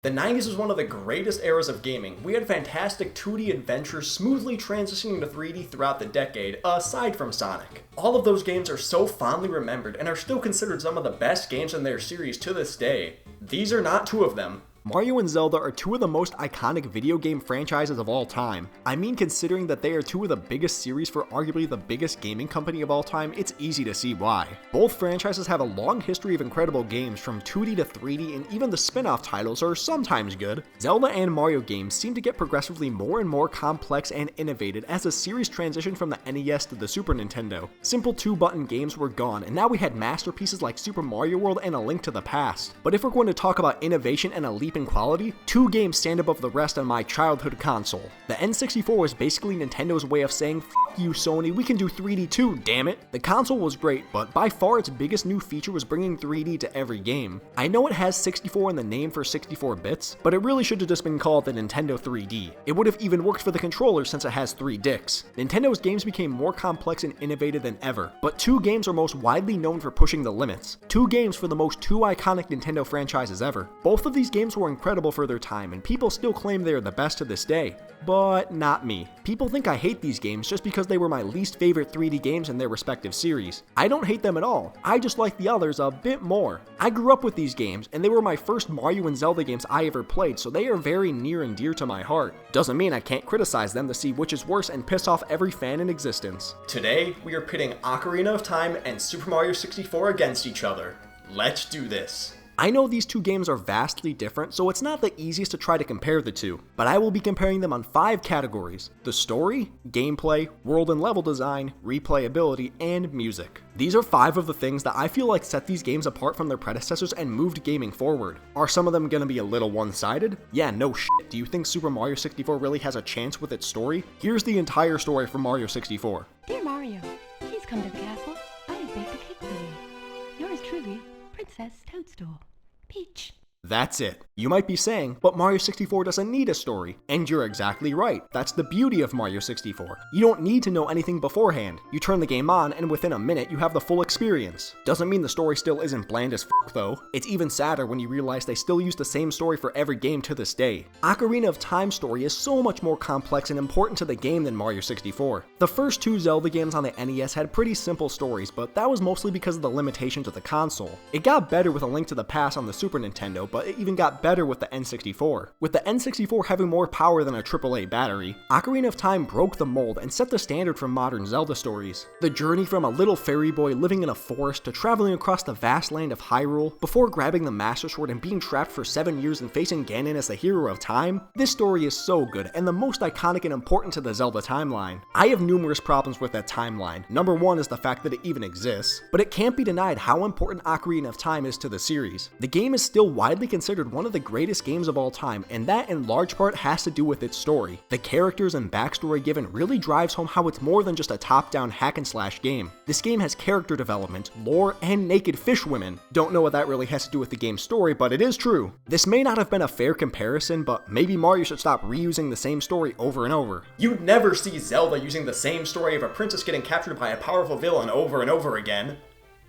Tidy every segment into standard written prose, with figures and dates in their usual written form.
The 90s was one of the greatest eras of gaming. We had fantastic 2D adventures smoothly transitioning to 3D throughout the decade, aside from Sonic. All of those games are so fondly remembered and are still considered some of the best games in their series to this day. These are not two of them. Mario and Zelda are two of the most iconic video game franchises of all time. I mean, considering that they are two of the biggest series for arguably the biggest gaming company of all time, it's easy to see why. Both franchises have a long history of incredible games, from 2D to 3D, and even the spin-off titles are sometimes good. Zelda and Mario games seem to get progressively more and more complex and innovative as the series transitioned from the NES to the Super Nintendo. Simple 2-button games were gone, and now we had masterpieces like Super Mario World and A Link to the Past. But if we're going to talk about innovation and a leap in quality, two games stand above the rest on my childhood console. The N64 was basically Nintendo's way of saying, "F you Sony, we can do 3D too, damn it." The console was great, but by far its biggest new feature was bringing 3D to every game. I know it has 64 in the name for 64 bits, but it really should have just been called the Nintendo 3D. It would have even worked for the controller since it has 3 discs. Nintendo's games became more complex and innovative than ever, but two games are most widely known for pushing the limits. Two games for the most two iconic Nintendo franchises ever. Both of these games were incredible for their time, and people still claim they are the best to this day. But not me. People think I hate these games just because they were my least favorite 3D games in their respective series. I don't hate them at all, I just like the others a bit more. I grew up with these games, and they were my first Mario and Zelda games I ever played, so they are very near and dear to my heart. Doesn't mean I can't criticize them to see which is worse and piss off every fan in existence. Today, we are pitting Ocarina of Time and Super Mario 64 against each other. Let's do this. I know these two games are vastly different, so it's not the easiest to try to compare the two, but I will be comparing them on 5 categories: the story, gameplay, world and level design, replayability, and music. These are 5 of the things that I feel like set these games apart from their predecessors and moved gaming forward. Are some of them gonna be a little one-sided? Yeah, no shit. Do you think Super Mario 64 really has a chance with its story? Here's the entire story from Mario 64. Dear Mario, please come to the castle. I have baked a cake for you. Yours truly, Princess Toadstool. Peach. That's it. You might be saying, but Mario 64 doesn't need a story. And you're exactly right. That's the beauty of Mario 64. You don't need to know anything beforehand. You turn the game on, and within a minute, you have the full experience. Doesn't mean the story still isn't bland as f*** though. It's even sadder when you realize they still use the same story for every game to this day. Ocarina of Time's story is so much more complex and important to the game than Mario 64. The first 2 Zelda games on the NES had pretty simple stories, but that was mostly because of the limitations of the console. It got better with A Link to the Past on the Super Nintendo, but it even got better with the N64. With the N64 having more power than a AAA battery, Ocarina of Time broke the mold and set the standard for modern Zelda stories. The journey from a little fairy boy living in a forest to traveling across the vast land of Hyrule, before grabbing the Master Sword and being trapped for 7 years and facing Ganon as the hero of time, this story is so good and the most iconic and important to the Zelda timeline. I have numerous problems with that timeline. Number 1 is the fact that it even exists, but it can't be denied how important Ocarina of Time is to the series. The game is still widely considered one of the greatest games of all time, and that in large part has to do with its story. The characters and backstory given really drives home how it's more than just a top-down hack-and-slash game. This game has character development, lore, and naked fish women. Don't know what that really has to do with the game's story, but it is true. This may not have been a fair comparison, but maybe Mario should stop reusing the same story over and over. You'd never see Zelda using the same story of a princess getting captured by a powerful villain over and over again.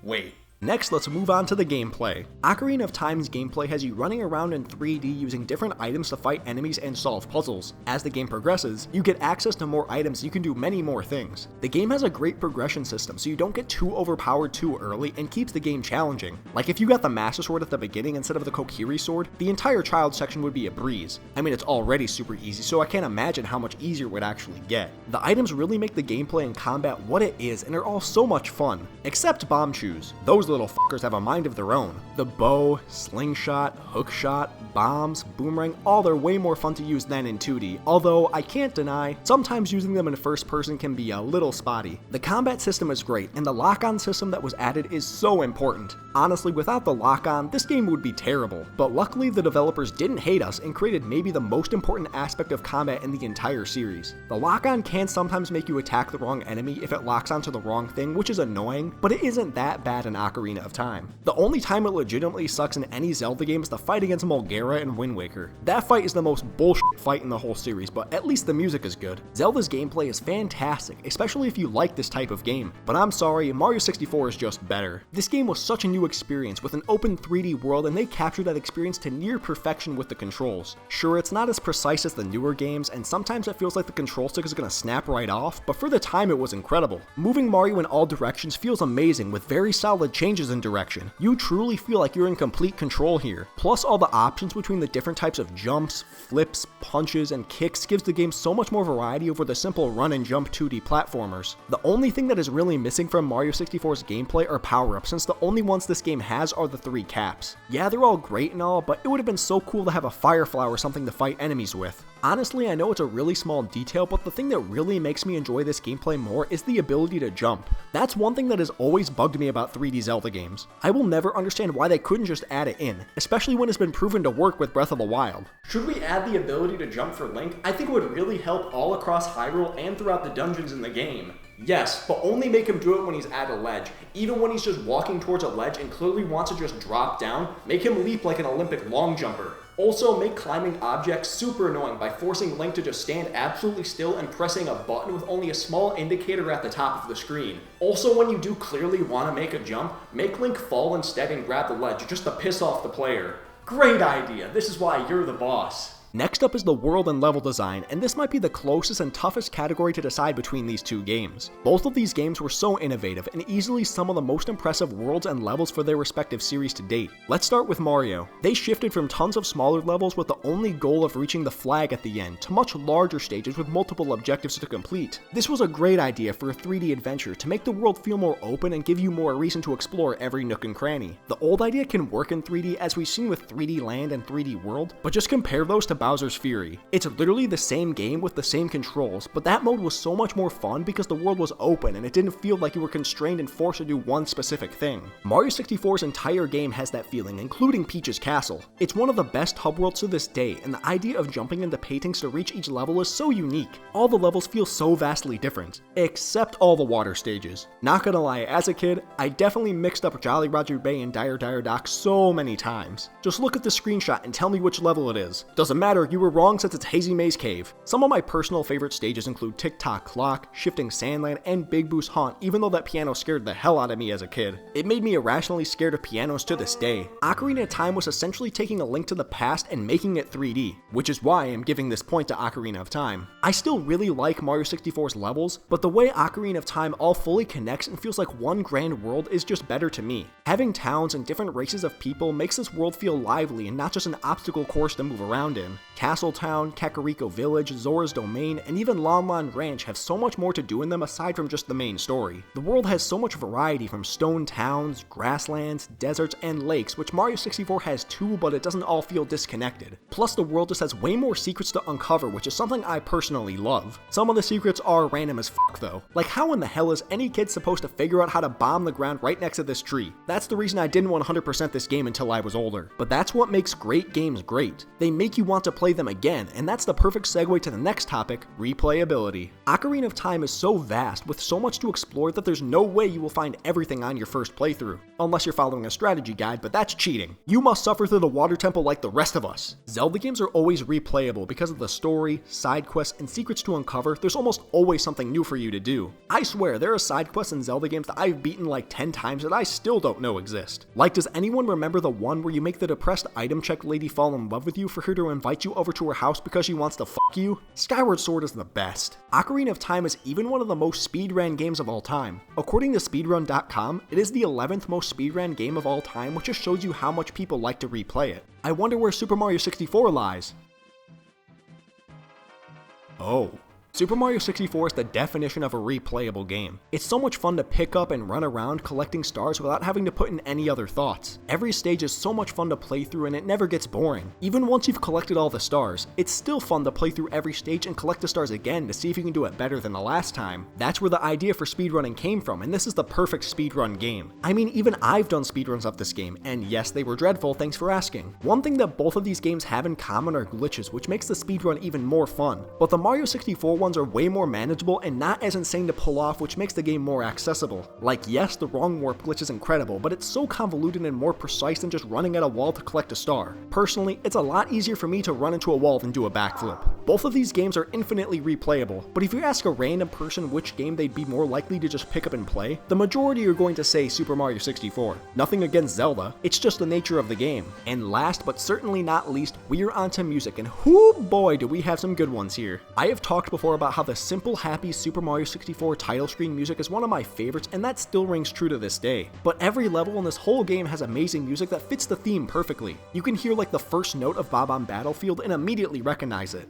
Wait. Next, let's move on to the gameplay. Ocarina of Time's gameplay has you running around in 3D using different items to fight enemies and solve puzzles. As the game progresses, you get access to more items, you can do many more things. The game has a great progression system, so you don't get too overpowered too early and keeps the game challenging. Like if you got the Master Sword at the beginning instead of the Kokiri Sword, the entire child section would be a breeze. I mean, it's already super easy, so I can't imagine how much easier it would actually get. The items really make the gameplay and combat what it is, and are all so much fun. Except bomb shoes. Those little fuckers have a mind of their own. The bow, slingshot, hookshot, bombs, boomerang, all they're way more fun to use than in 2D, although I can't deny, sometimes using them in first person can be a little spotty. The combat system is great, and the lock-on system that was added is so important. Honestly, without the lock-on, this game would be terrible, but luckily the developers didn't hate us and created maybe the most important aspect of combat in the entire series. The lock-on can sometimes make you attack the wrong enemy if it locks onto the wrong thing, which is annoying, but it isn't that bad in Ocarina Ocarina of Time. The only time it legitimately sucks in any Zelda game is the fight against Mulgara in Wind Waker. That fight is the most bullshit fight in the whole series, but at least the music is good. Zelda's gameplay is fantastic, especially if you like this type of game, but I'm sorry, Mario 64 is just better. This game was such a new experience with an open 3D world, and they captured that experience to near perfection with the controls. Sure, it's not as precise as the newer games, and sometimes it feels like the control stick is gonna snap right off, but for the time it was incredible. Moving Mario in all directions feels amazing with very solid changes in direction. You truly feel like you're in complete control here. Plus all the options between the different types of jumps, flips, punches, and kicks gives the game so much more variety over the simple run and jump 2D platformers. The only thing that is really missing from Mario 64's gameplay are power-ups, since the only ones this game has are the 3 caps. Yeah, they're all great and all, but it would have been so cool to have a Firefly or something to fight enemies with. Honestly, I know it's a really small detail, but the thing that really makes me enjoy this gameplay more is the ability to jump. That's one thing that has always bugged me about 3D Zelda games. I will never understand why they couldn't just add it in, especially when it's been proven to work with Breath of the Wild. Should we add the ability to jump for Link? I think it would really help all across Hyrule and throughout the dungeons in the game. Yes, but only make him do it when he's at a ledge. Even when he's just walking towards a ledge and clearly wants to just drop down, make him leap like an Olympic long jumper. Also, make climbing objects super annoying by forcing Link to just stand absolutely still and pressing a button with only a small indicator at the top of the screen. Also, when you do clearly want to make a jump, make Link fall instead and grab the ledge just to piss off the player. Great idea, this is why you're the boss. Next up is the world and level design, and this might be the closest and toughest category to decide between these two games. Both of these games were so innovative and easily some of the most impressive worlds and levels for their respective series to date. Let's start with Mario. They shifted from tons of smaller levels with the only goal of reaching the flag at the end to much larger stages with multiple objectives to complete. This was a great idea for a 3D adventure to make the world feel more open and give you more reason to explore every nook and cranny. The old idea can work in 3D as we've seen with 3D Land and 3D World, but just compare those to Bowser's Fury. It's literally the same game with the same controls, but that mode was so much more fun because the world was open and it didn't feel like you were constrained and forced to do one specific thing. Mario 64's entire game has that feeling, including Peach's Castle. It's one of the best hub worlds to this day, and the idea of jumping into paintings to reach each level is so unique. All the levels feel so vastly different, except all the water stages. Not gonna lie, as a kid, I definitely mixed up Jolly Roger Bay and Dire Dire Dock so many times. Just look at the screenshot and tell me which level it is. Doesn't matter, you were wrong since it's Hazy Maze Cave. Some of my personal favorite stages include Tick Tock Clock, Shifting Sandland, and Big Boo's Haunt, even though that piano scared the hell out of me as a kid. It made me irrationally scared of pianos to this day. Ocarina of Time was essentially taking a Link to the Past and making it 3D, which is why I'm giving this point to Ocarina of Time. I still really like Mario 64's levels, but the way Ocarina of Time all fully connects and feels like one grand world is just better to me. Having towns and different races of people makes this world feel lively and not just an obstacle course to move around in. Castletown, Kakariko Village, Zora's Domain, and even Lon Lon Ranch have so much more to do in them aside from just the main story. The world has so much variety from stone towns, grasslands, deserts, and lakes, which Mario 64 has too, but it doesn't all feel disconnected. Plus, the world just has way more secrets to uncover, which is something I personally love. Some of the secrets are random as fuck though. Like, how in the hell is any kid supposed to figure out how to bomb the ground right next to this tree? That's the reason I didn't 100% this game until I was older. But that's what makes great games great. They make you want to play them again, and that's the perfect segue to the next topic, replayability. Ocarina of Time is so vast with so much to explore that there's no way you will find everything on your first playthrough. Unless you're following a strategy guide, but that's cheating. You must suffer through the water temple like the rest of us. Zelda games are always replayable because of the story, side quests, and secrets to uncover. There's almost always something new for you to do. I swear, there are side quests in Zelda games that I've beaten like 10 times that I still don't know exist. Like, does anyone remember the one where you make the depressed item check lady fall in love with you for her to invite you over to her house because she wants to fuck you? Skyward Sword is the best. Ocarina of Time is even one of the most speedrun games of all time. According to speedrun.com, it is the 11th most speedrun game of all time, which just shows you how much people like to replay it. I wonder where Super Mario 64 lies. Oh. Super Mario 64 is the definition of a replayable game. It's so much fun to pick up and run around collecting stars without having to put in any other thoughts. Every stage is so much fun to play through and it never gets boring. Even once you've collected all the stars, it's still fun to play through every stage and collect the stars again to see if you can do it better than the last time. That's where the idea for speedrunning came from, and this is the perfect speedrun game. I mean, even I've done speedruns of this game, and yes, they were dreadful, thanks for asking. One thing that both of these games have in common are glitches, which makes the speedrun even more fun, but the Mario 64 one ones are way more manageable and not as insane to pull off, which makes the game more accessible. Like, yes, the wrong warp glitch is incredible, but it's so convoluted and more precise than just running at a wall to collect a star. Personally, it's a lot easier for me to run into a wall than do a backflip. Both of these games are infinitely replayable, but if you ask a random person which game they'd be more likely to just pick up and play, the majority are going to say Super Mario 64. Nothing against Zelda, it's just the nature of the game. And last but certainly not least, we're onto music, and whoo boy do we have some good ones here. I have talked before about how the simple, happy Super Mario 64 title screen music is one of my favorites, and that still rings true to this day. But every level in this whole game has amazing music that fits the theme perfectly. You can hear like the first note of Bob-omb Battlefield and immediately recognize it.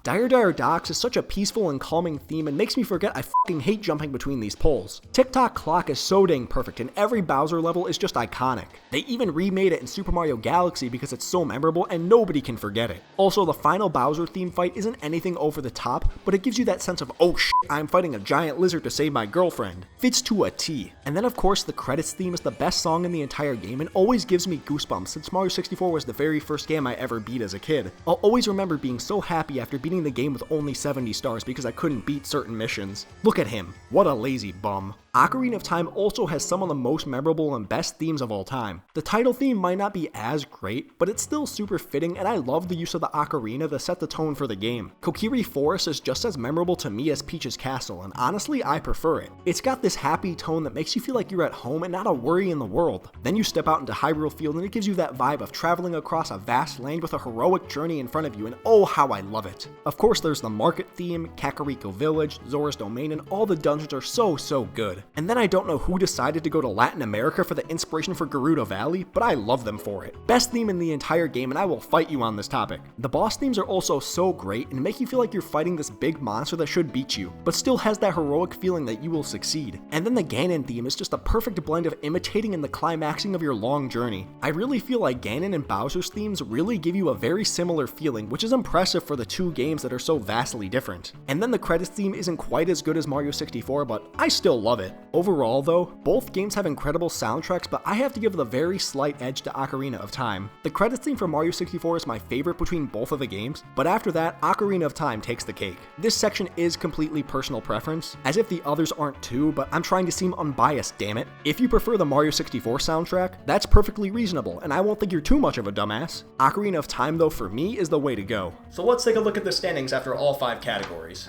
Dire Dire Docks is such a peaceful and calming theme and makes me forget I fucking hate jumping between these poles. Tick Tock Clock is so dang perfect and every Bowser level is just iconic. They even remade it in Super Mario Galaxy because it's so memorable and nobody can forget it. Also, the final Bowser theme fight isn't anything over the top, but it gives you that sense of, oh shit, I'm fighting a giant lizard to save my girlfriend. Fits to a T. And then of course the credits theme is the best song in the entire game and always gives me goosebumps since Mario 64 was the very first game I ever beat as a kid. I'll always remember being so happy after beating the game with only 70 stars because I couldn't beat certain missions. Look at him, what a lazy bum. Ocarina of Time also has some of the most memorable and best themes of all time. The title theme might not be as great, but it's still super fitting and I love the use of the ocarina to set the tone for the game. Kokiri Forest is just as memorable to me as Peach's Castle, and honestly I prefer it. It's got this happy tone that makes you feel like you're at home and not a worry in the world. Then you step out into Hyrule Field and it gives you that vibe of traveling across a vast land with a heroic journey in front of you, and oh how I love it. Of course there's the market theme, Kakariko Village, Zora's Domain, and all the dungeons are so good. And then I don't know who decided to go to Latin America for the inspiration for Gerudo Valley, but I love them for it. Best theme in the entire game, and I will fight you on this topic. The boss themes are also so great and make you feel like you're fighting this big monster that should beat you, but still has that heroic feeling that you will succeed. And then the Ganon theme is just a perfect blend of imitating and the climaxing of your long journey. I really feel like Ganon and Bowser's themes really give you a very similar feeling, which is impressive for the two games that are so vastly different. And then the credits theme isn't quite as good as Mario 64, but I still love it. Overall though, both games have incredible soundtracks, but I have to give the very slight edge to Ocarina of Time. The credits theme for Mario 64 is my favorite between both of the games, but after that, Ocarina of Time takes the cake. This section is completely personal preference, as if the others aren't too, but I'm trying to seem unbiased, damn it. If you prefer the Mario 64 soundtrack, that's perfectly reasonable, and I won't think you're too much of a dumbass. Ocarina of Time though, for me, is the way to go. So let's take a look at the standings after all 5 categories.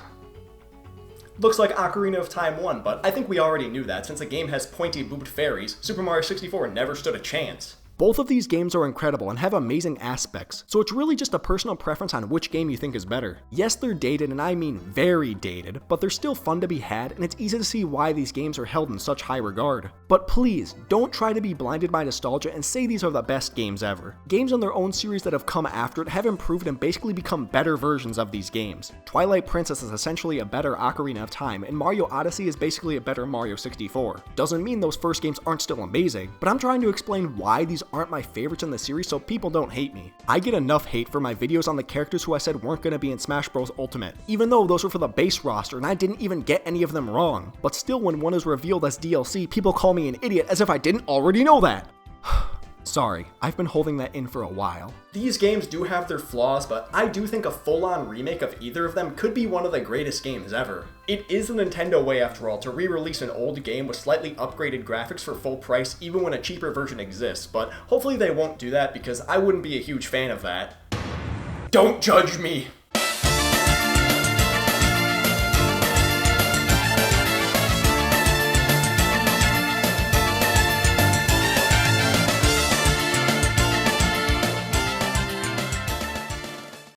Looks like Ocarina of Time won, but I think we already knew that since the game has pointy-boobed fairies, Super Mario 64 never stood a chance. Both of these games are incredible and have amazing aspects, so it's really just a personal preference on which game you think is better. Yes, they're dated, and I mean very dated, but they're still fun to be had, and it's easy to see why these games are held in such high regard. But please, don't try to be blinded by nostalgia and say these are the best games ever. Games in their own series that have come after it have improved and basically become better versions of these games. Twilight Princess is essentially a better Ocarina of Time, and Mario Odyssey is basically a better Mario 64. Doesn't mean those first games aren't still amazing, but I'm trying to explain why these aren't my favorites in the series so people don't hate me. I get enough hate for my videos on the characters who I said weren't going to be in Smash Bros. Ultimate, even though those were for the base roster and I didn't even get any of them wrong. But still, when one is revealed as DLC, people call me an idiot as if I didn't already know that. Sorry, I've been holding that in for a while. These games do have their flaws, but I do think a full-on remake of either of them could be one of the greatest games ever. It is the Nintendo way after all to re-release an old game with slightly upgraded graphics for full price even when a cheaper version exists, but hopefully they won't do that because I wouldn't be a huge fan of that. Don't judge me!